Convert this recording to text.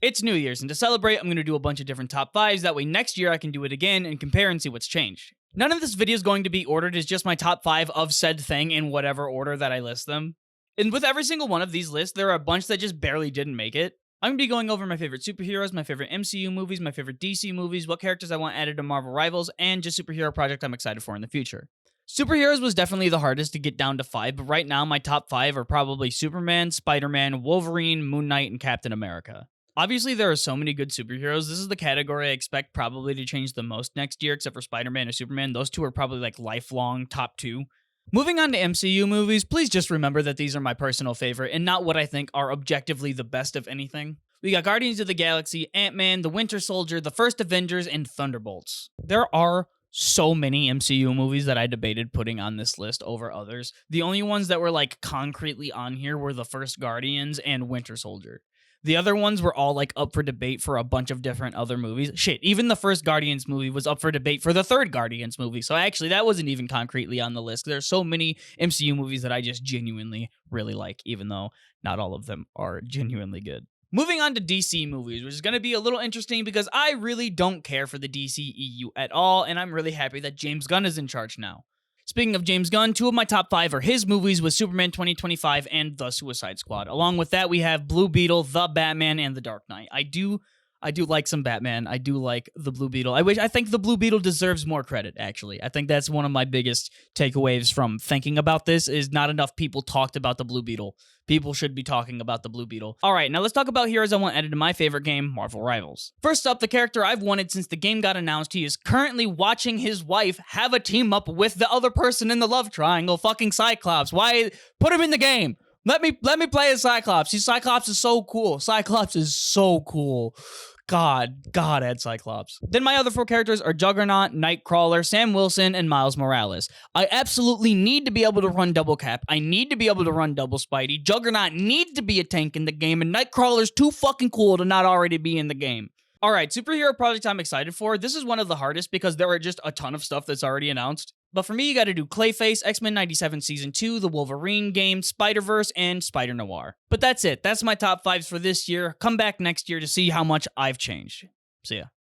It's New Year's, and to celebrate, I'm going to do a bunch of different top 5s, that way next year I can do it again and compare and see what's changed. None of this video is going to be ordered, it's just my top 5 of said thing in whatever order that I list them. And with every single one of these lists, there are a bunch that just barely didn't make it. I'm going to be going over my favorite superheroes, my favorite MCU movies, my favorite DC movies, what characters I want added to Marvel Rivals, and just superhero project I'm excited for in the future. Superheroes was definitely the hardest to get down to 5, but right now my top 5 are probably Superman, Spider-Man, Wolverine, Moon Knight, and Captain America. Obviously, there are so many good superheroes. This is the category I expect probably to change the most next year, except for Spider-Man or Superman. Those two are probably like lifelong top 2. Moving on to MCU movies, please just remember that these are my personal favorite and not what I think are objectively the best of anything. We got Guardians of the Galaxy, Ant-Man, The Winter Soldier, The First Avengers, and Thunderbolts. There are so many MCU movies that I debated putting on this list over others. The only ones that were like concretely on here were The First Guardians and Winter Soldier. The other ones were all like up for debate for a bunch of different other movies. Shit, even the first Guardians movie was up for debate for the third Guardians movie. So actually, that wasn't even concretely on the list. There's so many MCU movies that I just genuinely really like, even though not all of them are genuinely good. Moving on to DC movies, which is going to be a little interesting because I really don't care for the DCEU at all, and I'm really happy that James Gunn is in charge now. Speaking of James Gunn, 2 of my top 5 are his movies with Superman 2025 and The Suicide Squad. Along with that, we have Blue Beetle, The Batman, and The Dark Knight. I do like some Batman. I do like the Blue Beetle. I think the Blue Beetle deserves more credit, actually. I think that's one of my biggest takeaways from thinking about this is not enough people talked about the Blue Beetle. People should be talking about the Blue Beetle. All right, now let's talk about heroes I want added to my favorite game, Marvel Rivals. First up, the character I've wanted since the game got announced. He is currently watching his wife have a team up with the other person in the love triangle, fucking Cyclops. Why? Put him in the game. Let me play as Cyclops. Cyclops is so cool. Cyclops is so cool. God add Cyclops. Then my other 4 characters are Juggernaut, Nightcrawler, Sam Wilson, and Miles Morales. I absolutely need to be able to run double cap. I need to be able to run double Spidey. Juggernaut needs to be a tank in the game, and Nightcrawler's too fucking cool to not already be in the game. Alright, superhero project I'm excited for. This is one of the hardest because there are just a ton of stuff that's already announced. But for me, you gotta do Clayface, X-Men 97 Season 2, the Wolverine game, Spider-Verse, and Spider-Noir. But that's it. That's my top 5s for this year. Come back next year to see how much I've changed. See ya.